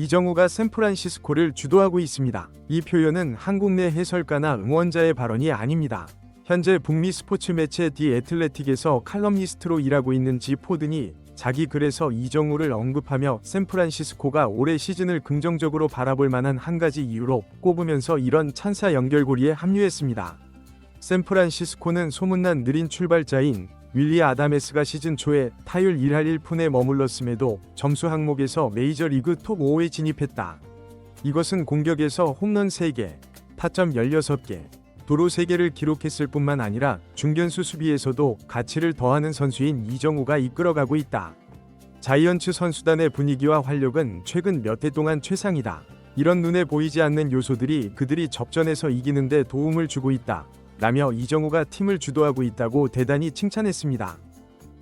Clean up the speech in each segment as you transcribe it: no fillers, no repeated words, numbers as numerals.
이정우가 샌프란시스코를 주도하고 있습니다. 이 표현은 한국 내 해설가나 응원자의 발언이 아닙니다. 현재 북미 스포츠 매체 디 애틀레틱에서 칼럼니스트로 일하고 있는 지 포든이 자기 글에서 이정우를 언급하며 샌프란시스코가 올해 시즌을 긍정적으로 바라볼 만한 한 가지 이유로 꼽으면서 이런 찬사 연결고리에 합류했습니다. 샌프란시스코는 소문난 느린 출발자인 윌리 아다메스가 시즌 초에 타율 1할 1푼에 머물렀음에도 점수 항목에서 메이저리그 톱 5에 진입했다. 이것은 공격에서 홈런 3개, 타점 16개, 도루 3개를 기록했을 뿐만 아니라 중견수 수비에서도 가치를 더하는 선수인 이정우가 이끌어가고 있다. 자이언츠 선수단의 분위기와 활력은 최근 몇 해 동안 최상이다. 이런 눈에 보이지 않는 요소들이 그들이 접전에서 이기는 데 도움을 주고 있다. 라며 이정우가 팀을 주도하고 있다고 대단히 칭찬했습니다.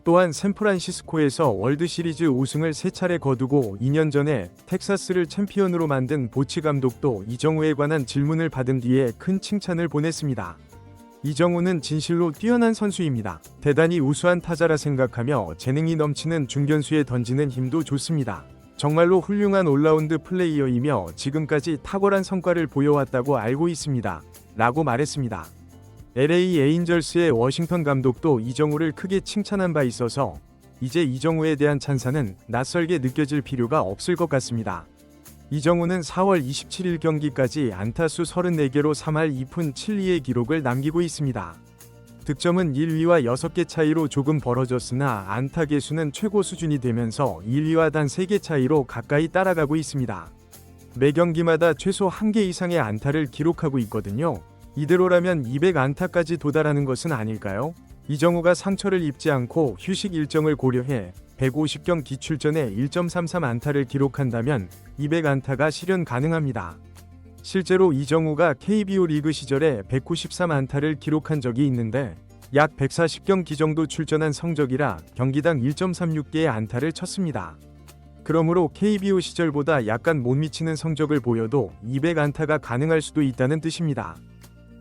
또한 샌프란시스코에서 월드시리즈 우승을 3차례 거두고 2년 전에 텍사스를 챔피언으로 만든 보치 감독도 이정우에 관한 질문을 받은 뒤에 큰 칭찬을 보냈습니다. 이정우는 진실로 뛰어난 선수입니다. 대단히 우수한 타자라 생각하며 재능이 넘치는 중견수에 던지는 힘도 좋습니다. 정말로 훌륭한 올라운드 플레이어이며 지금까지 탁월한 성과를 보여왔다고 알고 있습니다. 라고 말했습니다. LA 에인절스의 워싱턴 감독도 이정우를 크게 칭찬한 바 있어서 이제 이정우에 대한 찬사는 낯설게 느껴질 필요가 없을 것 같습니다. 이정우는 4월 27일 경기까지 안타수 34개로 3할 2푼 7리의 기록을 남기고 있습니다. 득점은 1위와 6개 차이로 조금 벌어졌으나 안타 개수는 최고 수준이 되면서 1위와 단 3개 차이로 가까이 따라가고 있습니다. 매 경기마다 최소 1개 이상의 안타를 기록하고 있거든요. 이대로라면 200안타까지 도달하는 것은 아닐까요? 이정우가 상처를 입지 않고 휴식 일정을 고려해 150경기 출전에 1.33안타를 기록한다면 200안타가 실현 가능합니다. 실제로 이정우가 KBO 리그 시절에 193안타를 기록한 적이 있는데 약 140경기 정도 출전한 성적이라 경기당 1.36개의 안타를 쳤습니다. 그러므로 KBO 시절보다 약간 못 미치는 성적을 보여도 200안타가 가능할 수도 있다는 뜻입니다.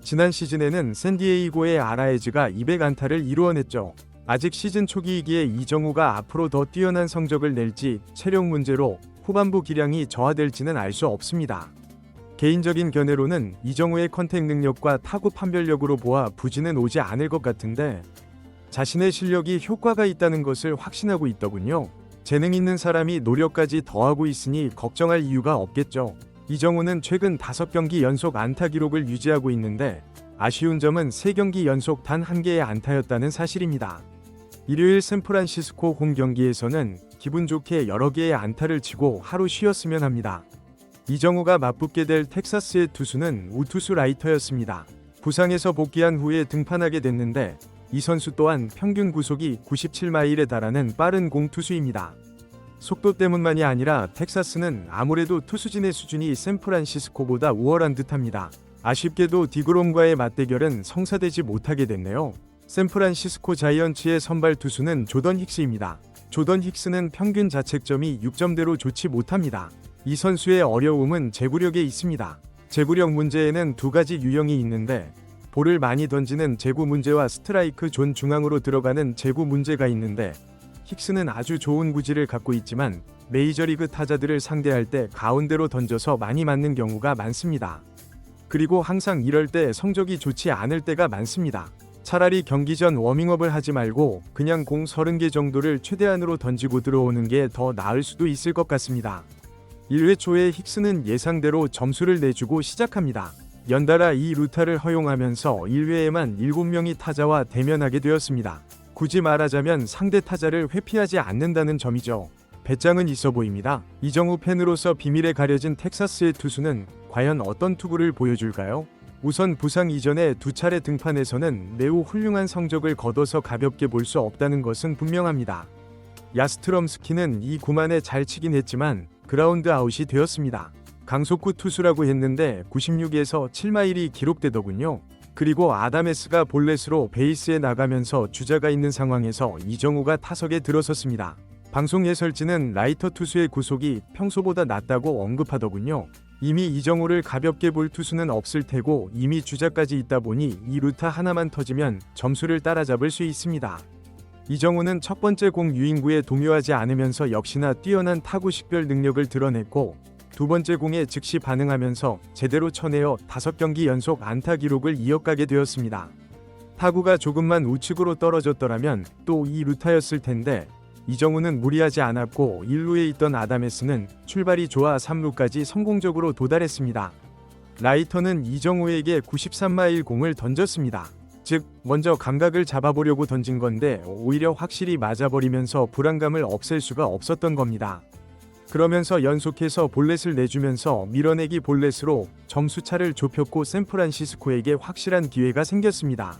지난 시즌에는 샌디에이고의 아라에즈가 200안타를 이루어냈죠. 아직 시즌 초기이기에 이정우가 앞으로 더 뛰어난 성적을 낼지 체력 문제로 후반부 기량이 저하될지는 알 수 없습니다. 개인적인 견해로는 이정우의 컨택 능력과 타구 판별력으로 보아 부진은 오지 않을 것 같은데 자신의 실력이 효과가 있다는 것을 확신하고 있더군요. 재능 있는 사람이 노력까지 더하고 있으니 걱정할 이유가 없겠죠. 이정우는 최근 5경기 연속 안타 기록을 유지하고 있는데 아쉬운 점은 3경기 연속 단 1개의 안타였다는 사실입니다. 일요일 샌프란시스코 홈 경기에서는 기분 좋게 여러 개의 안타를 치고 하루 쉬었으면 합니다. 이정우가 맞붙게 될 텍사스의 투수는 우투수 라이터였습니다. 부상에서 복귀한 후에 등판하게 됐는데 이 선수 또한 평균 구속이 97마일에 달하는 빠른 공투수입니다. 속도 때문만이 아니라 텍사스는 아무래도 투수진의 수준이 샌프란시스코보다 우월한 듯합니다. 아쉽게도 디그롬과의 맞대결은 성사되지 못하게 됐네요. 샌프란시스코 자이언츠의 선발 투수는 조던 힉스입니다. 조던 힉스는 평균 자책점이 6점대로 좋지 못합니다. 이 선수의 어려움은 제구력에 있습니다. 제구력 문제에는 두 가지 유형이 있는데 볼을 많이 던지는 제구 문제와 스트라이크 존 중앙으로 들어가는 제구 문제가 있는데 힉스는 아주 좋은 구질을 갖고 있지만 메이저리그 타자들을 상대할 때 가운데로 던져서 많이 맞는 경우가 많습니다. 그리고 항상 이럴 때 성적이 좋지 않을 때가 많습니다. 차라리 경기 전 워밍업을 하지 말고 그냥 공 30개 정도를 최대한으로 던지고 들어오는 게 더 나을 수도 있을 것 같습니다. 1회 초에 힉스는 예상대로 점수를 내주고 시작합니다. 연달아 이 루타를 허용하면서 1회에만 7명이 타자와 대면하게 되었습니다. 굳이 말하자면 상대 타자를 회피하지 않는다는 점이죠. 배짱은 있어 보입니다. 이정우 팬으로서 비밀에 가려진 텍사스의 투수는 과연 어떤 투구를 보여줄까요? 우선 부상 이전에 2차례 등판에서는 매우 훌륭한 성적을 거둬서 가볍게 볼 수 없다는 것은 분명합니다. 야스트럼스키는 이 구만에 잘 치긴 했지만 그라운드 아웃이 되었습니다. 강속구 투수라고 했는데 96에서 7마일이 기록되더군요. 그리고 아다메스가 볼넷으로 베이스에 나가면서 주자가 있는 상황에서 이정우가 타석에 들어섰습니다. 방송 해설진은 라이터 투수의 구속이 평소보다 낮다고 언급하더군요. 이미 이정우를 가볍게 볼 투수는 없을 테고 이미 주자까지 있다 보니 이 루타 하나만 터지면 점수를 따라잡을 수 있습니다. 이정우는 첫 번째 공 유인구에 동요하지 않으면서 역시나 뛰어난 타구 식별 능력을 드러냈고 두 번째 공에 즉시 반응하면서 제대로 쳐내어 5경기 연속 안타 기록을 이어가게 되었습니다. 타구가 조금만 우측으로 떨어졌더라면 또 이 루타였을 텐데 이정우는 무리하지 않았고 1루에 있던 아다메스는 출발이 좋아 3루까지 성공적으로 도달했습니다. 라이터는 이정우에게 93마일 공을 던졌습니다. 즉 먼저 감각을 잡아보려고 던진 건데 오히려 확실히 맞아버리면서 불안감을 없앨 수가 없었던 겁니다. 그러면서 연속해서 볼넷을 내주면서 밀어내기 볼넷으로 점수차를 좁혔고 샌프란시스코에게 확실한 기회가 생겼습니다.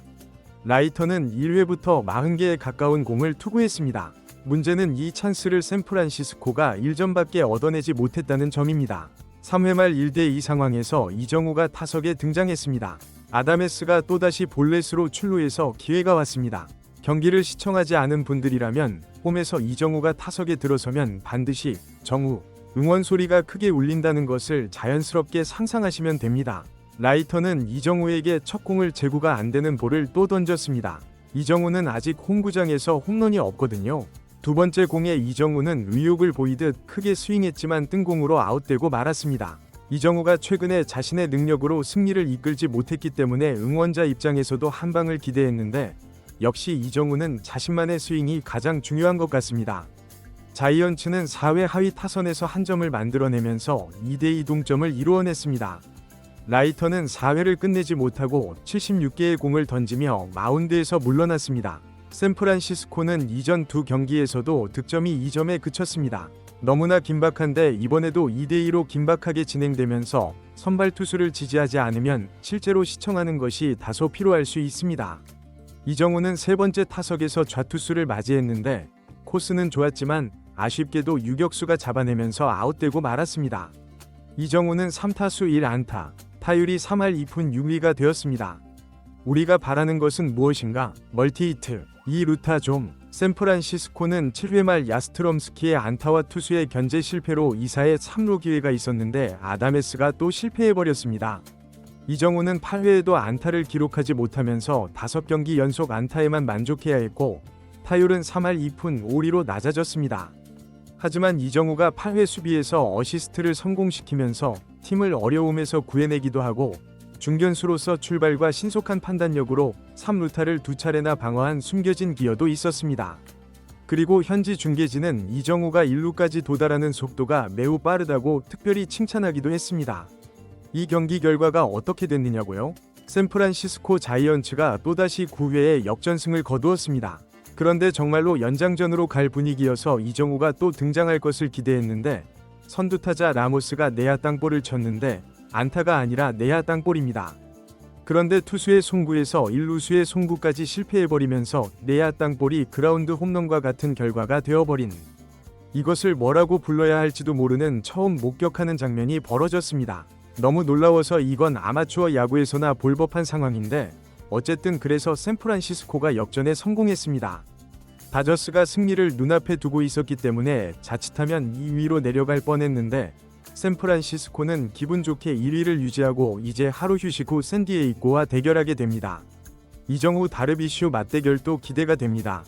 라이터는 1회부터 40개에 가까운 공을 투구했습니다. 문제는 이 찬스를 샌프란시스코가 1점밖에 얻어내지 못했다는 점입니다. 3회 말 1대2 상황에서 이정우가 타석에 등장했습니다. 아다메스가 또다시 볼넷으로 출루해서 기회가 왔습니다. 경기를 시청하지 않은 분들이라면 홈에서 이정우가 타석에 들어서면 반드시 정우 응원 소리가 크게 울린다는 것을 자연스럽게 상상하시면 됩니다. 라이터는 이정우에게 첫 공을 제구가 안 되는 볼을 또 던졌습니다. 이정우는 아직 홈구장에서 홈런이 없거든요. 두 번째 공에 이정우는 의욕을 보이듯 크게 스윙했지만 뜬공으로 아웃되고 말았습니다. 이정우가 최근에 자신의 능력으로 승리를 이끌지 못했기 때문에 응원자 입장에서도 한 방을 기대했는데 역시 이정우는 자신만의 스윙이 가장 중요한 것 같습니다. 자이언츠는 4회 하위 타선에서 한 점을 만들어내면서 2대2 동점을 이루어냈습니다. 라이터는 4회를 끝내지 못하고 76개의 공을 던지며 마운드에서 물러났습니다. 샌프란시스코는 이전 두 경기에서도 득점이 2점에 그쳤습니다. 너무나 긴박한데 이번에도 2대2로 긴박하게 진행되면서 선발 투수를 지지하지 않으면 실제로 시청하는 것이 다소 피로할 수 있습니다. 이정우는 세 번째 타석에서 좌투수를 맞이했는데 코스는 좋았지만 아쉽게도 유격수가 잡아내면서 아웃되고 말았습니다. 이정우는 3타수 1안타, 타율이 3할 2푼 6리가 되었습니다. 우리가 바라는 것은 무엇인가? 멀티히트, 2루타 좀. 샌프란시스코는 7회 말 야스트롬스키의 안타와 투수의 견제 실패로 2사의 3루 기회가 있었는데 아다메스가 또 실패해버렸습니다. 이정우는 8회에도 안타를 기록하지 못하면서 5경기 연속 안타에만 만족해야 했고 타율은 3할 2푼 5리로 낮아졌습니다. 하지만 이정우가 8회 수비에서 어시스트를 성공시키면서 팀을 어려움에서 구해내기도 하고 중견수로서 출발과 신속한 판단력으로 3루타를 2차례나 방어한 숨겨진 기여도 있었습니다. 그리고 현지 중계진은 이정우가 1루까지 도달하는 속도가 매우 빠르다고 특별히 칭찬하기도 했습니다. 이 경기 결과가 어떻게 됐느냐고요? 샌프란시스코 자이언츠가 또다시 9회에 역전승을 거두었습니다. 그런데 정말로 연장전으로 갈 분위기여서 이정우가 또 등장할 것을 기대했는데 선두타자 라모스가 내야 땅볼을 쳤는데 안타가 아니라 내야 땅볼입니다. 그런데 투수의 송구에서 1루수의 송구까지 실패해버리면서 내야 땅볼이 그라운드 홈런과 같은 결과가 되어버린, 이것을 뭐라고 불러야 할지도 모르는 처음 목격하는 장면이 벌어졌습니다. 너무 놀라워서 이건 아마추어 야구에서나 볼 법한 상황인데 어쨌든 그래서 샌프란시스코가 역전에 성공했습니다. 다저스가 승리를 눈앞에 두고 있었기 때문에 자칫하면 2위로 내려갈 뻔했는데 샌프란시스코는 기분 좋게 1위를 유지하고 이제 하루 휴식 후 샌디에이고와 대결하게 됩니다. 이정우 다르비슈 맞대결도 기대가 됩니다.